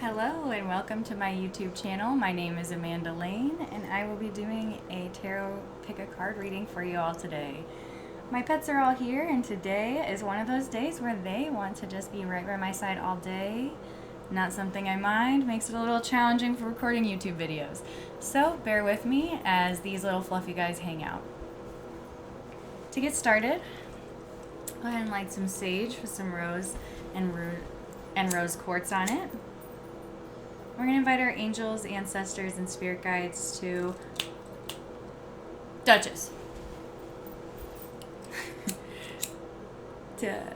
Hello and welcome to my YouTube channel. My name is Amanda Lane and I will be doing a tarot pick a card reading for you all today. My pets are all here and today is one of those days where they want to just be right by my side all day. Not something I mind, makes it a little challenging for recording YouTube videos. So bear with me as these little fluffy guys hang out. To get started, go ahead and light some sage with some rose and rose quartz on it. We're going to invite our angels, ancestors, and spirit guides to Duchess to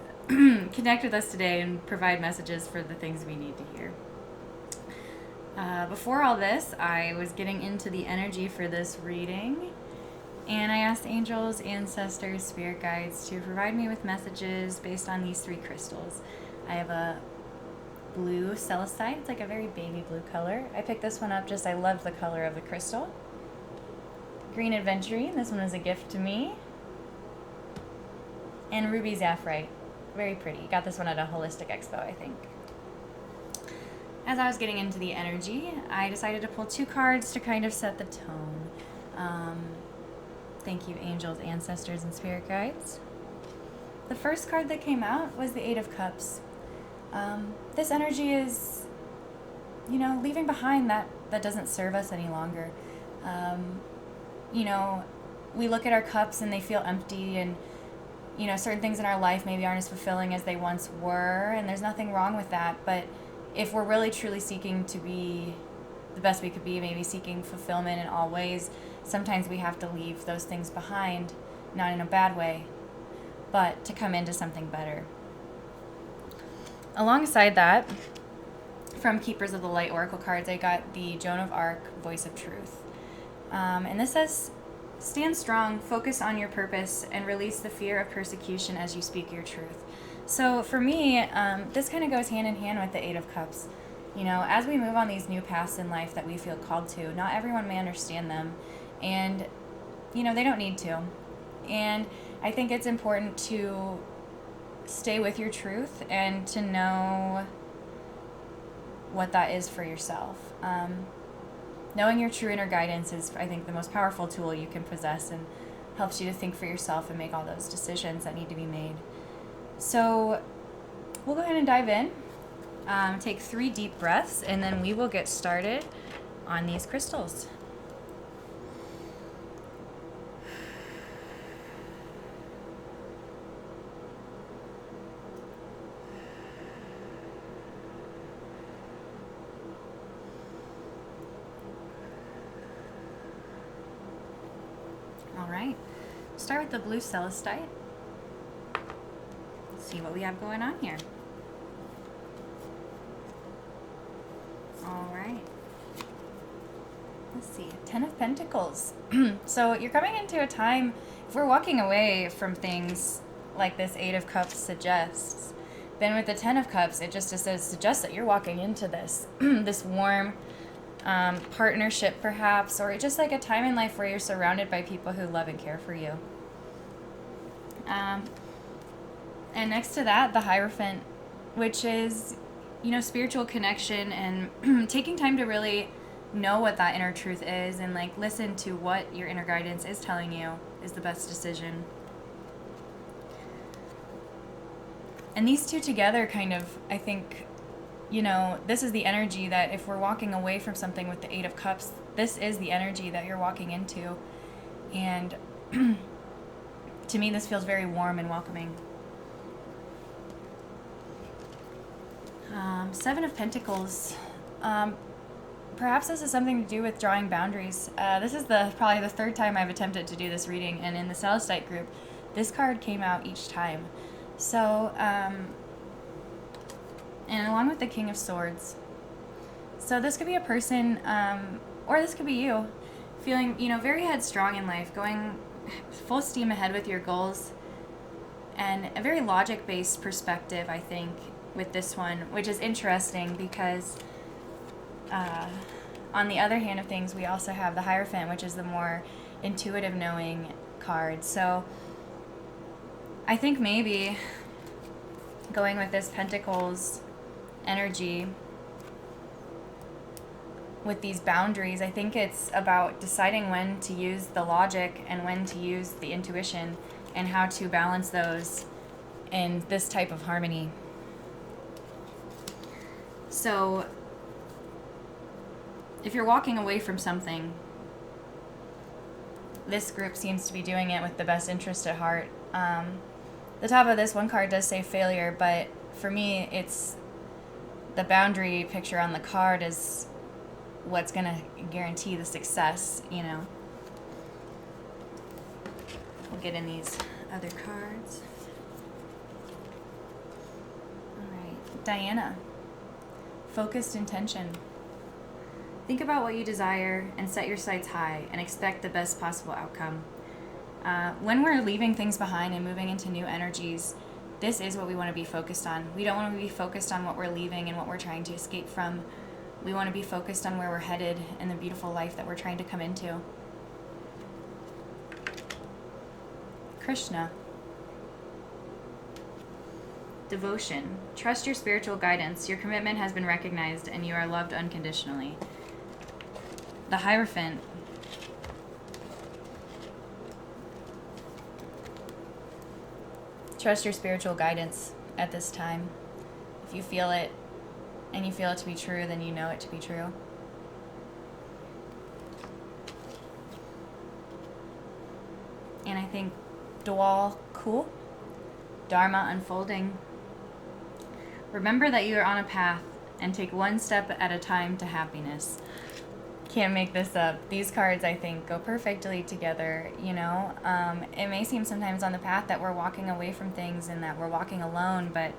connect with us today and provide messages for the things we need to hear. Before all this, I was getting into the energy for this reading, and I asked angels, ancestors, spirit guides to provide me with messages based on these three crystals. I have a blue celestite. It's like a very baby blue color. I picked this one up just I love the color of the crystal. Green aventurine. This one was a gift to me. And ruby zaphrite. Very pretty. Got this one at a holistic expo, I think. As I was getting into the energy, I decided to pull two cards to kind of set the tone. Thank you, angels, ancestors, and spirit guides. The first card that came out was the Eight of Cups. This energy is, leaving behind that doesn't serve us any longer. We look at our cups and they feel empty, and, certain things in our life maybe aren't as fulfilling as they once were, and there's nothing wrong with that. But if we're really truly seeking to be the best we could be, maybe seeking fulfillment in all ways, sometimes we have to leave those things behind, not in a bad way, but to come into something better. Alongside that, from Keepers of the Light Oracle cards, I got the Joan of Arc, Voice of Truth. And this says, stand strong, focus on your purpose, and release the fear of persecution as you speak your truth. So for me, this kind of goes hand in hand with the Eight of Cups. As we move on these new paths in life that we feel called to, not everyone may understand them. And, they don't need to. And I think it's important to stay with your truth and to know what that is for yourself. Knowing your true inner guidance is, I think, the most powerful tool you can possess and helps you to think for yourself and make all those decisions that need to be made. So we'll go ahead and dive in. Take 3 deep breaths, and then we will get started on these crystals. All right, start with the blue celestite. Let's see what we have going on here. All right. Let's see, 10 of Pentacles. So you're coming into a time, if we're walking away from things like this Eight of Cups suggests, then with the 10 of Cups, it just suggests that you're walking into this, this warm partnership perhaps, or just like a time in life where you're surrounded by people who love and care for you. And next to that, the Hierophant, which is, spiritual connection and taking time to really know what that inner truth is and listen to what your inner guidance is telling you is the best decision. And these two together kind of, I think, this is the energy that if we're walking away from something with the Eight of Cups, this is the energy that you're walking into. And to me, this feels very warm and welcoming. 7 of Pentacles. Perhaps this is something to do with drawing boundaries. This is probably the 3rd time I've attempted to do this reading, and in the Celestite group, this card came out each time. So, and along with the King of Swords. So this could be a person, or this could be you, feeling, very headstrong in life, going full steam ahead with your goals, and a very logic-based perspective, I think, with this one, which is interesting because on the other hand of things, we also have the Hierophant, which is the more intuitive knowing card. So I think maybe going with this Pentacles energy, with these boundaries, I think it's about deciding when to use the logic and when to use the intuition, and how to balance those in this type of harmony. So if you're walking away from something, this group seems to be doing it with the best interest at heart. The top of this one card does say failure, but for me, it's the boundary picture on the card is what's going to guarantee the success, you know. We'll get in these other cards. All right, Diana. Focused intention. Think about what you desire and set your sights high and expect the best possible outcome. When we're leaving things behind and moving into new energies, this is what we want to be focused on. We don't want to be focused on what we're leaving and what we're trying to escape from. We want to be focused on where we're headed and the beautiful life that we're trying to come into. Krishna. Devotion. Trust your spiritual guidance. Your commitment has been recognized and you are loved unconditionally. The Hierophant. Trust your spiritual guidance at this time. If you feel it and you feel it to be true, then you know it to be true. And I think Dwal Kul, Dharma unfolding. Remember that you are on a path and take one step at a time to happiness. Can't make this up. These cards, I think, go perfectly together, you know. It may seem sometimes on the path that we're walking away from things and that we're walking alone, but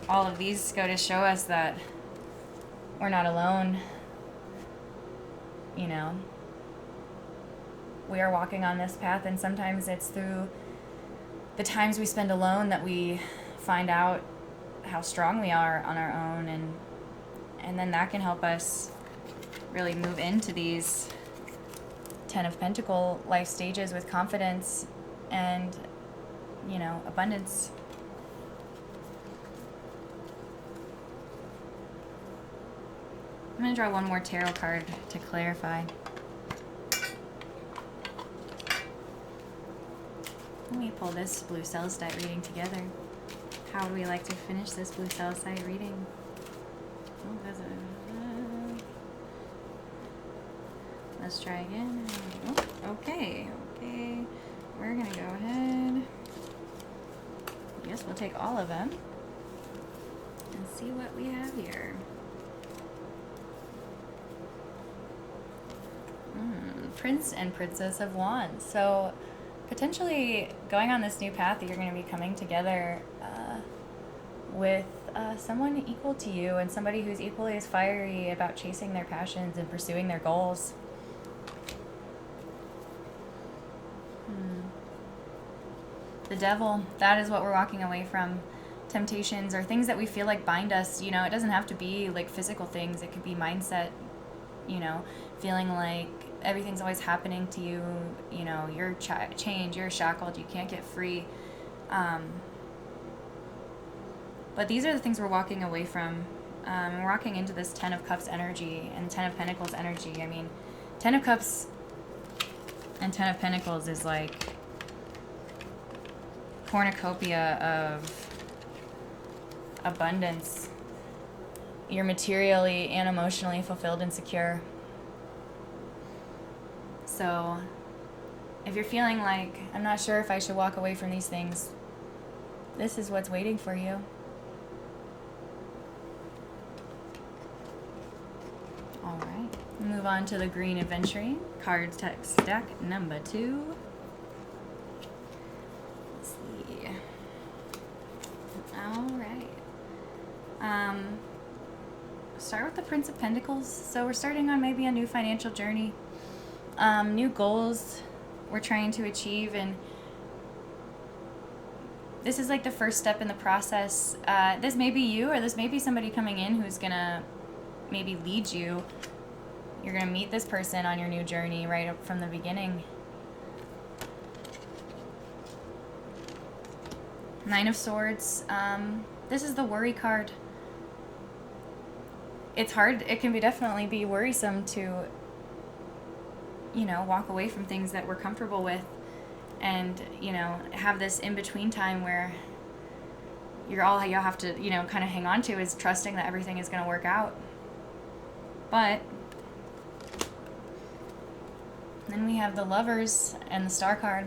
all of these go to show us that we're not alone, you know. We are walking on this path, and sometimes it's through the times we spend alone that we find out how strong we are on our own, and then that can help us really move into these Ten of Pentacle life stages with confidence and, you know, abundance. I'm going to draw one more tarot card to clarify. Let me pull this blue celestite reading together. How would we like to finish this blue celestite reading? Oh, that's a, let's try again. Oh, okay. We're gonna go ahead. I guess we'll take all of them and see what we have here. Prince and Princess of Wands. So potentially going on this new path that you're going to be coming together with someone equal to you and somebody who's equally as fiery about chasing their passions and pursuing their goals. The Devil, that is what we're walking away from. Temptations or things that we feel like bind us. You know, it doesn't have to be like physical things. It could be mindset, you know, feeling like everything's always happening to you, you know, you're chained, you're shackled, you can't get free. But these are the things we're walking away from. We're walking into this Ten of Cups energy and Ten of Pentacles energy. I mean, Ten of Cups and Ten of Pentacles is like cornucopia of abundance. You're materially and emotionally fulfilled and secure. So if you're feeling like, I'm not sure if I should walk away from these things, this is what's waiting for you. All right, move on to the Green Adventuring card text deck number 2. Let's see. All right. Start with the Prince of Pentacles. So we're starting on maybe a new financial journey. New goals we're trying to achieve, and this is like the first step in the process. This may be you, or this may be somebody coming in who's gonna maybe lead you. You're gonna meet this person on your new journey right up from the beginning. Nine of Swords. This is the worry card. it's hard. It can definitely be worrisome to, walk away from things that we're comfortable with, and, have this in-between time where all you have to, kind of hang on to is trusting that everything is going to work out. But then we have the Lovers and the Star card.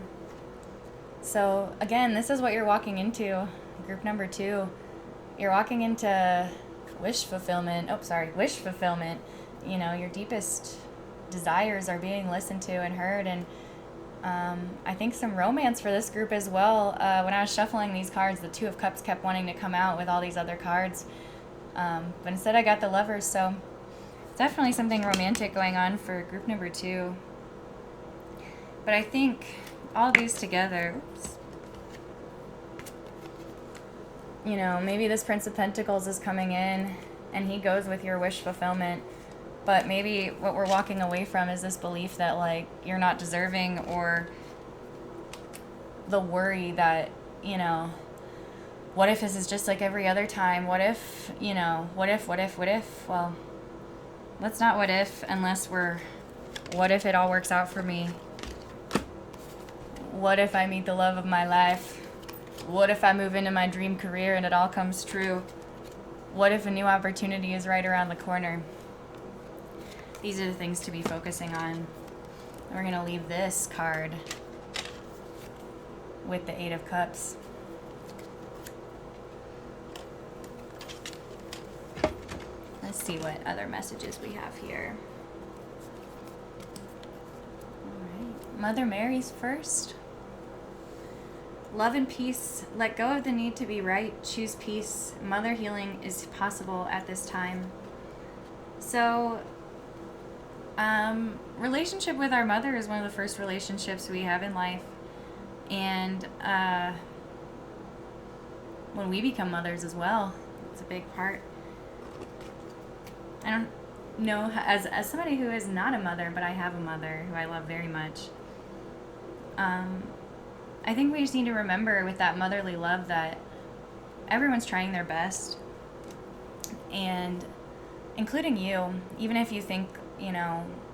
So again, this is what you're walking into, group number 2. You're walking into wish fulfillment. Wish fulfillment. Your deepest desires are being listened to and heard, and I think some romance for this group as well. When I was shuffling these cards, the Two of Cups kept wanting to come out with all these other cards, but instead I got the Lovers, so definitely something romantic going on for group number 2. But I think all these together, maybe this Prince of Pentacles is coming in and he goes with your wish fulfillment. But maybe what we're walking away from is this belief that, like, you're not deserving, or the worry that, what if this is just like every other time? What if? What if? Well, let's not what if unless what if it all works out for me? What if I meet the love of my life? What if I move into my dream career and it all comes true? What if a new opportunity is right around the corner? These are the things to be focusing on. We're going to leave this card with the 8 of Cups. Let's see what other messages we have here. All right. Mother Mary's first. Love and peace. Let go of the need to be right. Choose peace. Mother healing is possible at this time. So, relationship with our mother is one of the first relationships we have in life. And when we become mothers as well, it's a big part. I don't know, as somebody who is not a mother, but I have a mother who I love very much. I think we just need to remember with that motherly love that everyone's trying their best, and including you, even if you think,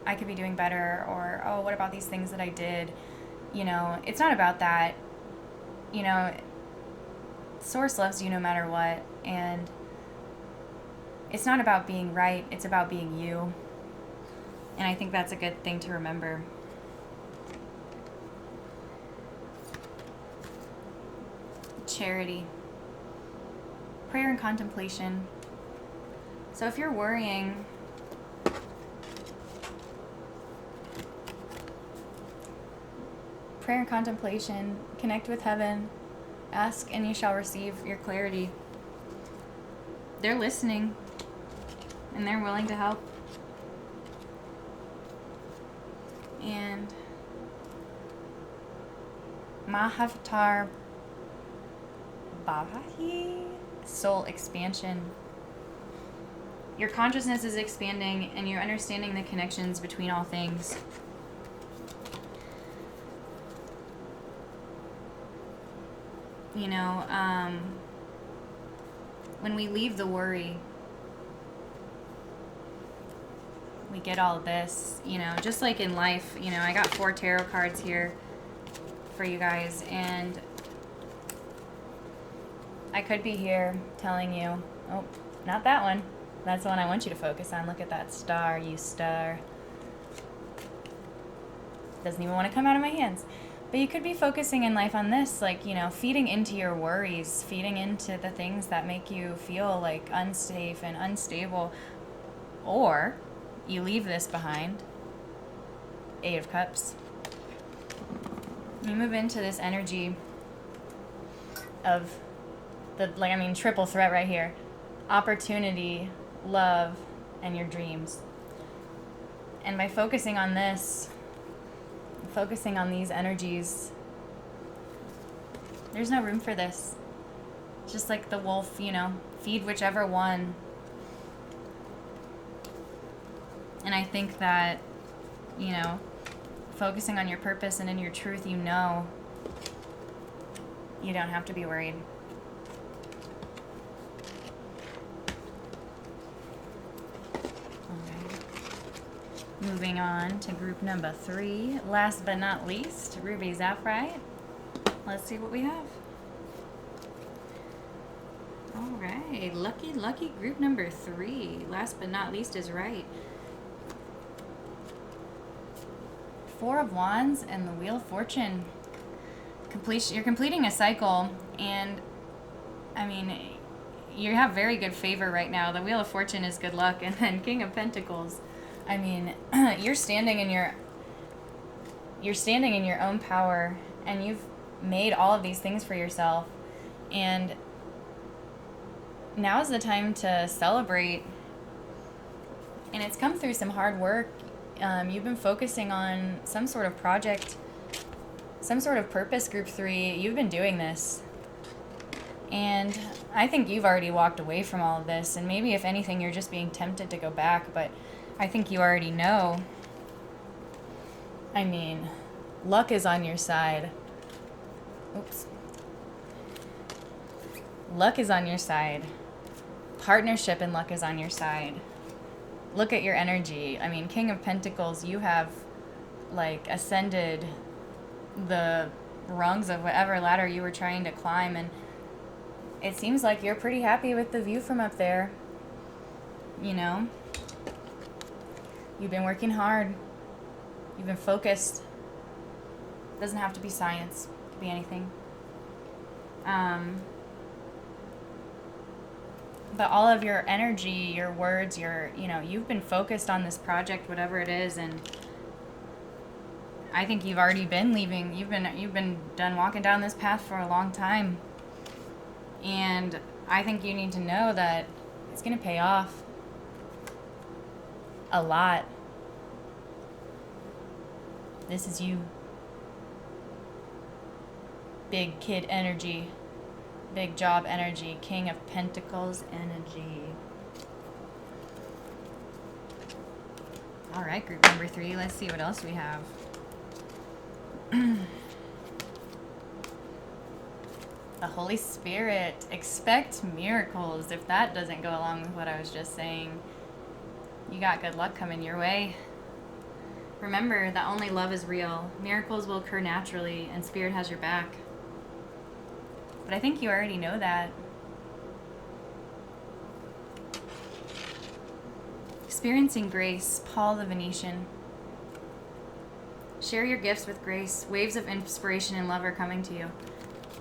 I could be doing better, or, oh, what about these things that I did? It's not about that. Source loves you no matter what, and it's not about being right, it's about being you. And I think that's a good thing to remember. Charity. Prayer and contemplation. So if you're worrying, prayer and contemplation, connect with heaven, ask and you shall receive your clarity. They're listening and they're willing to help. And Mahavatar Bavahi, soul expansion. Your consciousness is expanding and you're understanding the connections between all things. When we leave the worry, we get all of this, just like in life. I got 4 tarot cards here for you guys, and I could be here telling you, oh, not that one. That's the one I want you to focus on. Look at that star, you star. Doesn't even want to come out of my hands. But you could be focusing in life on this, like, feeding into your worries, feeding into the things that make you feel like unsafe and unstable. Or you leave this behind. 8 of Cups. You move into this energy of triple threat right here. Opportunity, love, and your dreams. And by focusing on this, focusing on these energies, there's no room for this. Just like the wolf, feed whichever one. And I think that, focusing on your purpose and in your truth, you don't have to be worried. Moving on to group number 3. Last but not least, Ruby Zaphrite. Let's see what we have. All right, lucky group number 3. Last but not least is right. 4 of Wands and the Wheel of Fortune. You're completing a cycle, and I mean, you have very good favor right now. The Wheel of Fortune is good luck, and then King of Pentacles. I mean, you're standing in your own power, and you've made all of these things for yourself, and now is the time to celebrate. And it's come through some hard work. You've been focusing on some sort of project, some sort of purpose, group 3. You've been doing this. And I think you've already walked away from all of this. And maybe if anything, you're just being tempted to go back. But I think you already know. I mean, luck is on your side. Oops. Luck is on your side. Partnership and luck is on your side. Look at your energy. I mean, King of Pentacles, you have like ascended the rungs of whatever ladder you were trying to climb, and it seems like you're pretty happy with the view from up there. You know? You've been working hard. You've been focused. Doesn't have to be science. It could be anything. But all of your energy, your words, you've been focused on this project, whatever it is, and I think you've already been leaving. You've been done walking down this path for a long time. And I think you need to know that it's going to pay off a lot. This is you. Big kid energy. Big job energy. King of Pentacles energy. All right, group number 3. Let's see what else we have. The Holy Spirit. Expect miracles. If that doesn't go along with what I was just saying, you got good luck coming your way. Remember that only love is real. Miracles will occur naturally, and Spirit has your back. But I think you already know that. Experiencing grace. Paul the Venetian. Share your gifts with grace. Waves of inspiration and love are coming to you.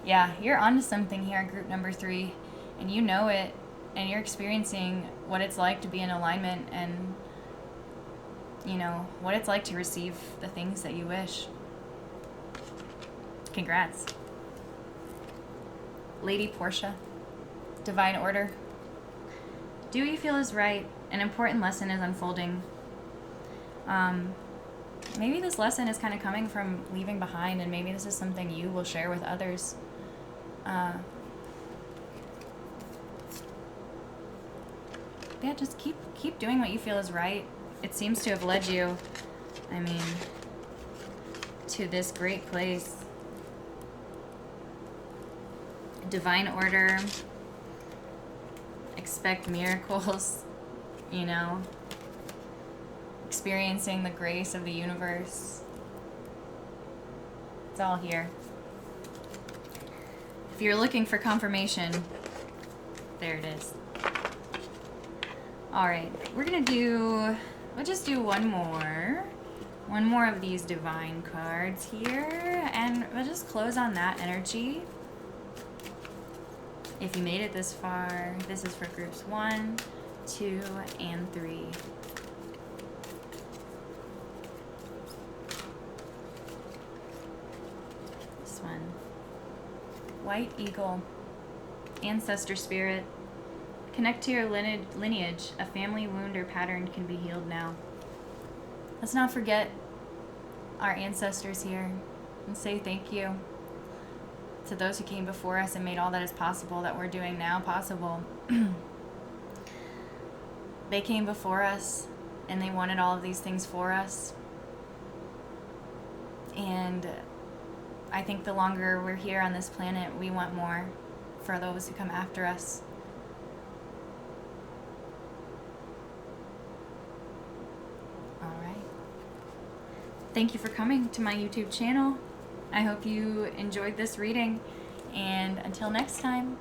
Yeah, you're onto something here, group number 3. And you know it. And you're experiencing what it's like to be in alignment, and what it's like to receive the things that you wish. Congrats. Lady Portia. Divine Order. Do what you feel is right. An important lesson is unfolding. Maybe this lesson is kind of coming from leaving behind, and maybe this is something you will share with others. Yeah, just keep doing what you feel is right. It seems to have led you, to this great place. Divine Order. Expect miracles, experiencing the grace of the universe. It's all here. If you're looking for confirmation, there it is. All right, we'll just do one more of these divine cards here, and we'll just close on that energy. If you made it this far, this is for groups 1, 2, and 3. This one. White Eagle. Ancestor Spirit. Connect to your lineage. A family wound or pattern can be healed now. Let's not forget our ancestors here and say thank you to those who came before us and made all that is possible that we're doing now possible. They came before us and they wanted all of these things for us. And I think the longer we're here on this planet, we want more for those who come after us. All right. thank you for coming to my YouTube channel. I hope you enjoyed this reading, and until next time.